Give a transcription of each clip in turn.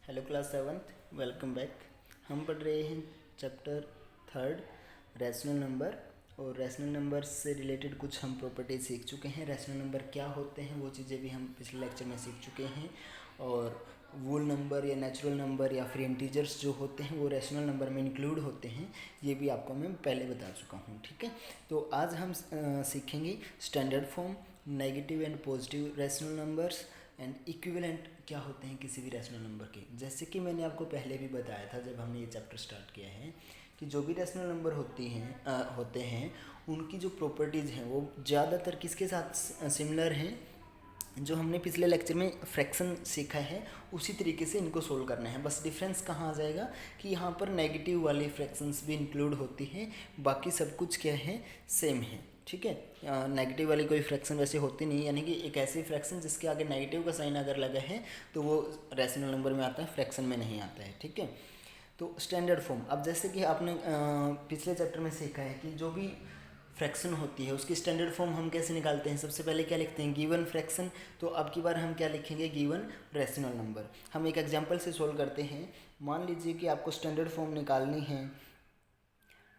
Hello class seventh, welcome back. हम पढ़ रहे हैं चैप्टर थर्ड रैशनल नंबर। और रैशनल नंबर से रिलेटेड कुछ हम प्रॉपर्टीज सीख चुके हैं। रैशनल नंबर क्या होते हैं वो चीज़ें भी हम पिछले लेक्चर में सीख चुके हैं। और वोल नंबर या नेचुरल नंबर या फिर इंटीजर्स जो होते हैं वो रैशनल नंबर में इंक्लूड होते हैं, ये भी आपको मैं पहले बता चुका हूँ। ठीक है, तो आज हम सीखेंगे standard form, negative and positive rational numbers and equivalent क्या होते हैं किसी भी रैशनल नंबर के। जैसे कि मैंने आपको पहले भी बताया था जब हमने ये चैप्टर स्टार्ट किया है कि जो भी रैशनल नंबर होते हैं उनकी जो प्रॉपर्टीज़ हैं वो ज़्यादातर किसके साथ सिमिलर हैं। जो हमने पिछले लेक्चर में फ्रैक्शन सीखा है उसी तरीके से इनको सोल्व करना है। बस डिफरेंस कहाँ आ जाएगा कि यहाँ पर नेगेटिव वाली फ्रैक्शंस भी इंक्लूड होती हैं, बाकी सब कुछ क्या है, सेम है। ठीक है, नेगेटिव वाली कोई फ्रैक्शन वैसे होती नहीं, यानी कि एक ऐसी फ्रैक्शन जिसके आगे नेगेटिव का साइन अगर लगा है तो वो रैशनल नंबर में आता है, फ्रैक्शन में नहीं आता है। ठीक है, तो स्टैंडर्ड फॉर्म, अब जैसे कि आपने पिछले चैप्टर में सीखा है कि जो भी फ्रैक्शन होती है उसकी स्टैंडर्ड फॉर्म हम कैसे निकालते हैं। सबसे पहले क्या लिखते हैं, गिवन फ्रैक्शन। तो अब की बार हम क्या लिखेंगे, गिवन रैशनल नंबर। हम एक एग्जांपल से सोल्व करते हैं। मान लीजिए कि आपको स्टैंडर्ड फॉर्म निकालनी है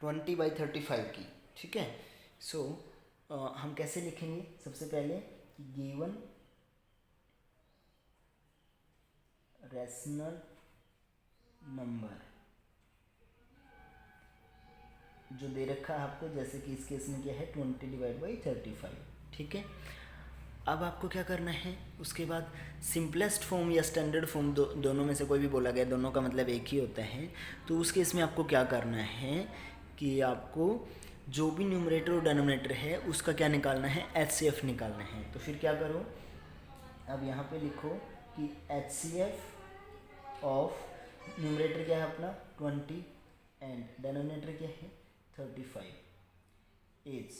20/35 की। ठीक है, सो हम कैसे लिखेंगे, सबसे पहले गिवन रैशनल नंबर जो दे रखा है आपको, जैसे कि इस केस में क्या है 20/35। ठीक है, अब आपको क्या करना है, उसके बाद सिंपलेस्ट फॉर्म या स्टैंडर्ड फॉर्म दोनों में से कोई भी बोला गया, दोनों का मतलब एक ही होता है। तो उस केस में आपको क्या करना है कि आपको जो भी न्यूमरेटर और डिनोमिनेटर है उसका क्या निकालना है, HCF निकालना है। तो फिर क्या करो, अब यहाँ पे लिखो कि HCF ऑफ न्यूमरेटर क्या है अपना 20 एंड डिनोमिनेटर क्या है 35 इज।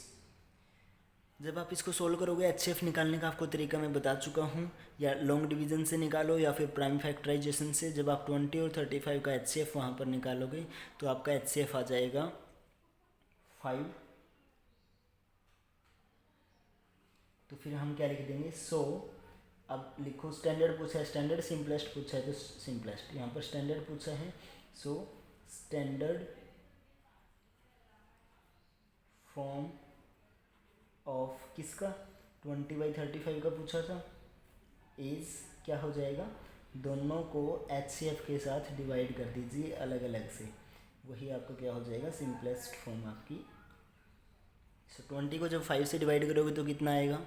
जब आप इसको सोल्व करोगे, HCF निकालने का आपको तरीका मैं बता चुका हूँ, या लॉन्ग डिवीजन से निकालो या फिर प्राइम फैक्टराइजेशन से। जब आप 20 और 35 का HCF वहाँ पर निकालोगे तो आपका HCF आ जाएगा 5। तो फिर हम क्या लिख देंगे, सो अब लिखो स्टैंडर्ड पूछा है, स्टैंडर्ड सिंपलेस्ट पूछा है तो सिंपलेस्ट, यहाँ पर स्टैंडर्ड पूछा है। सो स्टैंडर्ड फॉर्म ऑफ किसका 20/35 का पूछा था, इज क्या हो जाएगा, दोनों को HCF के साथ डिवाइड कर दीजिए अलग अलग से, वही आपको क्या हो जाएगा, सिंपलेस्ट फॉर्म आपकी। सो 20 को जब 5 से डिवाइड करोगे तो कितना आएगा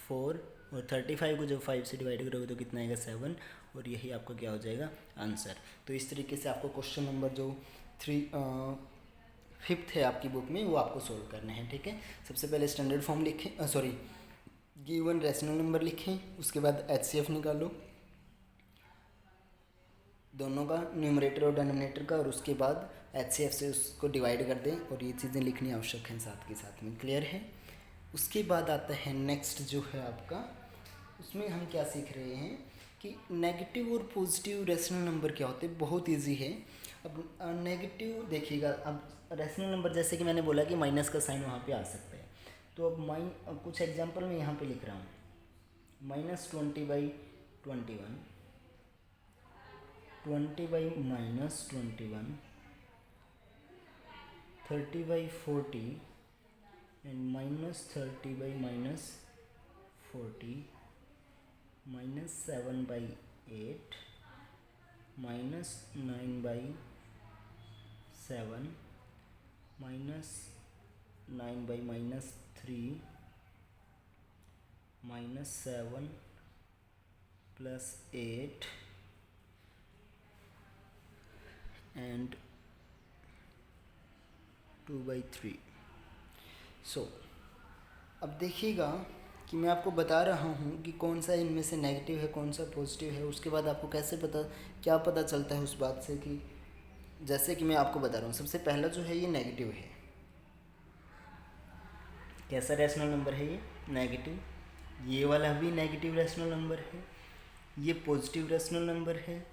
4, और 35 को जब 5 से डिवाइड करोगे तो कितना आएगा 7, और यही आपका क्या हो जाएगा आंसर। तो इस तरीके से आपको क्वेश्चन नंबर जो 5th है आपकी बुक में वो आपको सोल्व करना है। ठीक है, सबसे पहले स्टैंडर्ड फॉर्म लिखें, सॉरी गिवन रैशनल नंबर लिखें, उसके बाद HCF निकालो दोनों का, न्यूमरेटर और डिनोमिनेटर का, और उसके बाद HCF से उसको डिवाइड कर दें, और ये चीज़ें लिखनी आवश्यक हैं साथ के साथ में। क्लियर है। उसके बाद आता है नेक्स्ट जो है आपका, उसमें हम क्या सीख रहे हैं कि नेगेटिव और पॉजिटिव रैशनल नंबर क्या होते हैं। बहुत इजी है। अब नेगेटिव देखिएगा, अब रैशनल नंबर जैसे कि मैंने बोला कि माइनस का साइन वहाँ पे आ सकता है। तो अब कुछ एग्जांपल मैं यहाँ पे लिख रहा हूँ, -20/21, 20/-21, 30/40 and -30/-40, -7/8, -9/7, -9/-3, -7 + 8 and 2/3। सो अब देखिएगा कि मैं आपको बता रहा हूँ कि कौन सा इनमें से नेगेटिव है कौन सा पॉजिटिव है। उसके बाद आपको कैसे क्या पता चलता है उस बात से कि जैसे कि मैं आपको बता रहा हूँ, सबसे पहला जो है ये नेगेटिव है। कैसा रैशनल नंबर है ये, नेगेटिव। ये वाला भी नेगेटिव रैशनल नंबर है, ये पॉजिटिव रैशनल नंबर है,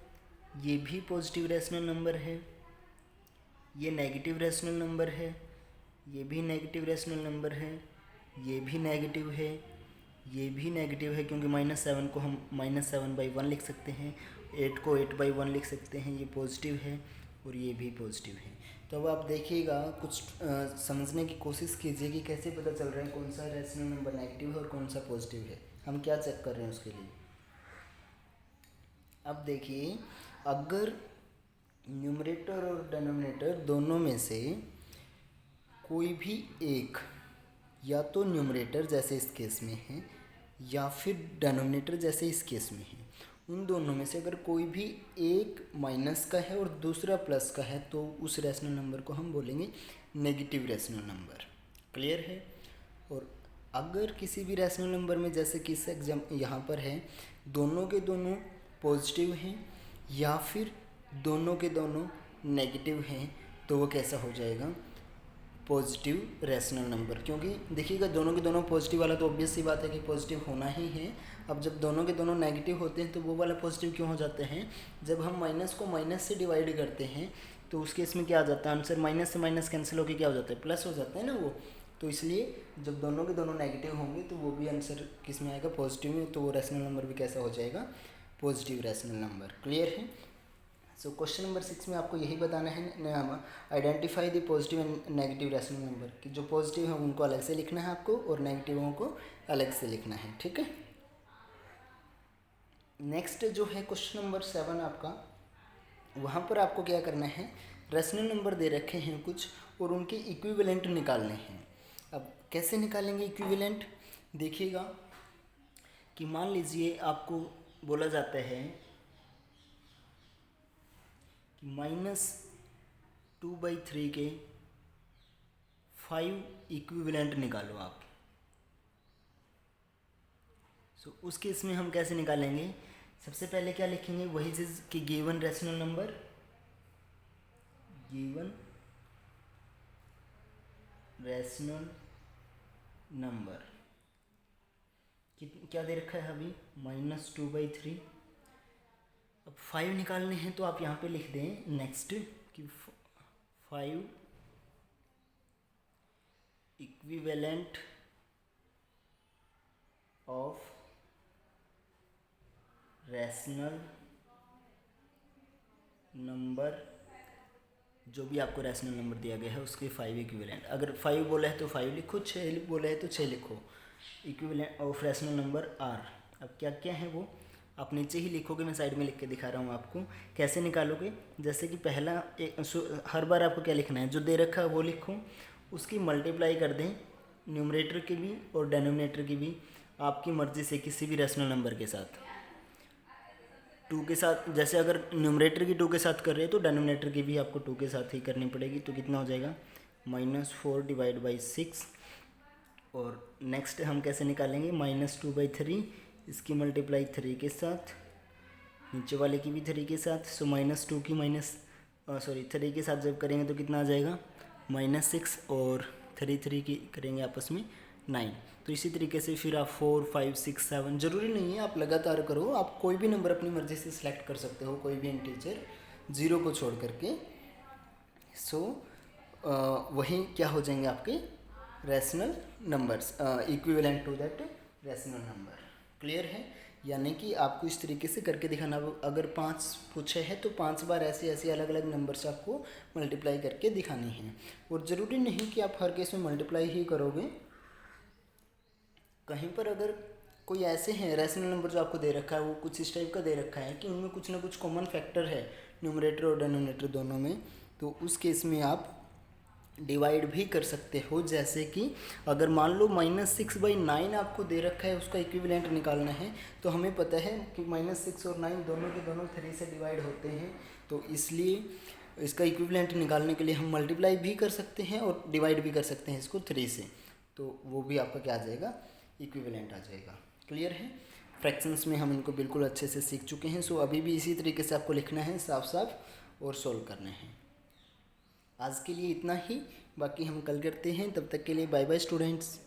ये भी पॉजिटिव रैशनल नंबर है, ये नेगेटिव रैशनल नंबर है, ये भी नेगेटिव रैशनल नंबर है, ये भी नेगेटिव है, ये भी नेगेटिव है क्योंकि -7 को हम -7/1 लिख सकते हैं, 8 को 8/1 लिख सकते हैं, ये पॉजिटिव है और ये भी पॉजिटिव है। तो अब आप देखिएगा, कुछ समझने की कोशिश कीजिए कि कैसे पता चल रहा है कौन सा रैशनल नंबर नेगेटिव है और कौन सा पॉजिटिव है। हम क्या चेक कर रहे हैं उसके लिए। अब देखिए, अगर न्यूमरेटर और डिनोमिनेटर दोनों में से कोई भी एक, या तो न्यूमरेटर जैसे इस केस में है या फिर डिनोमिनेटर जैसे इस केस में है, उन दोनों में से अगर कोई भी एक माइनस का है और दूसरा प्लस का है तो उस रैशनल नंबर को हम बोलेंगे नेगेटिव रैशनल नंबर। क्लियर है। और अगर किसी भी रैशनल नंबर में, जैसे कि इस एग्जाम यहाँ पर है, दोनों के दोनों पॉजिटिव हैं या फिर दोनों के दोनों नेगेटिव हैं, तो वो कैसा हो जाएगा, पॉजिटिव रैशनल नंबर। क्योंकि देखिएगा, दोनों के दोनों पॉजिटिव वाला तो ऑब्वियस सी बात है कि पॉजिटिव होना ही है। अब जब दोनों के दोनों नेगेटिव होते हैं तो वो वाला पॉजिटिव क्यों हो जाते हैं, जब हम माइनस को माइनस से डिवाइड करते हैं तो उसके इसमें क्या आ जाता है आंसर, माइनस से माइनस कैंसिल होकर क्या हो जाता है, प्लस हो जाता है ना वो। तो इसलिए जब दोनों के दोनों नेगेटिव होंगे तो वो भी आंसर किस में आएगा, पॉजिटिव में। तो वो रैशनल नंबर भी कैसा हो जाएगा, पॉजिटिव रैशनल नंबर। क्लियर है। सो क्वेश्चन नंबर 6 में आपको यही बताना है, identify the positive and negative rational number, कि जो पॉजिटिव है उनको अलग से लिखना है आपको और नेगेटिवों को अलग से लिखना है। ठीक है। नेक्स्ट जो है क्वेश्चन नंबर 7 आपका, वहाँ पर आपको क्या करना है, रैशनल नंबर दे रखे हैं कुछ और उनके इक्विवेलेंट निकालने हैं। अब कैसे निकालेंगे इक्विवेलेंट, देखिएगा कि मान लीजिए आपको बोला जाता है -2/3 के 5 इक्विवेलेंट निकालो आप। सो उस केस में हम कैसे निकालेंगे, सबसे पहले क्या लिखेंगे, वही चीज़ कि given rational number, given rational number क्या दे रखा है अभी, -2/3। अब 5 निकालने हैं तो आप यहाँ पे लिख दें नेक्स्ट कि 5 इक्विवेलेंट ऑफ रैशनल नंबर, जो भी आपको रैशनल नंबर दिया गया है उसके 5 इक्विवेलेंट। अगर 5 बोला है तो 5 लिखो, 6 बोला है तो 6 लिखो। Equivalent of rational number are. अब क्या क्या है वो आप नीचे ही लिखोगे, मैं साइड में लिख के दिखा रहा हूँ आपको कैसे निकालोगे। जैसे कि पहला हर बार आपको क्या लिखना है, जो दे रखा है वो लिखो, उसकी मल्टीप्लाई कर दें न्यूमरेटर की भी और डिनोमिनेटर की भी, आपकी मर्ज़ी से किसी भी रैशनल नंबर के साथ 2 के साथ। जैसे अगर न्यूमरेटर की 2 के साथ कर रहे हैं तो डिनोमिनेटर की भी आपको 2 के साथ ही करनी पड़ेगी। तो कितना हो जाएगा, -4/6। और नेक्स्ट हम कैसे निकालेंगे, -2/3, इसकी मल्टीप्लाई 3 के साथ, नीचे वाले की भी 3 के साथ। सो -2 की 3 के साथ जब करेंगे तो कितना आ जाएगा, -6, और 3 की करेंगे आपस में 9। तो इसी तरीके से फिर आप 4, 5, 6, 7, ज़रूरी नहीं है आप लगातार करो, आप कोई भी नंबर अपनी मर्ज़ी से सिलेक्ट कर सकते हो, कोई भी इंटीजर 0 को छोड़ करके। सो वही क्या हो जाएंगे आपके rational numbers, equivalent to that rational number. Clear है। यानी कि आपको इस तरीके से करके दिखाना, अगर 5 पूछे हैं तो 5 बार ऐसे ऐसे अलग अलग नंबर से आपको मल्टीप्लाई करके दिखानी है। और ज़रूरी नहीं कि आप हर केस में मल्टीप्लाई ही करोगे, कहीं पर अगर कोई ऐसे हैं रैशनल नंबर जो आपको दे रखा है वो कुछ इस टाइप का दे रखा है कि उनमें कुछ ना कुछ कॉमन फैक्टर है न्यूमरेटर और डिनोमिनेटर दोनों में, तो उस केस में आप डिवाइड भी कर सकते हो। जैसे कि अगर मान लो -6/9 आपको दे रखा है, उसका इक्विवेलेंट निकालना है, तो हमें पता है कि -6 और 9 दोनों के दोनों 3 से डिवाइड होते हैं, तो इसलिए इसका इक्विवेलेंट निकालने के लिए हम मल्टीप्लाई भी कर सकते हैं और डिवाइड भी कर सकते हैं इसको 3 से, तो वो भी आपका क्या आ जाएगा, इक्विवेलेंट आ जाएगा। क्लियर है। फ्रैक्शंस में हम इनको बिल्कुल अच्छे से सीख चुके हैं। सो अभी भी इसी तरीके से आपको लिखना है साफ साफ और सोल्व करना है। आज के लिए इतना ही, बाकी हम कल करते हैं। तब तक के लिए बाय बाय स्टूडेंट्स।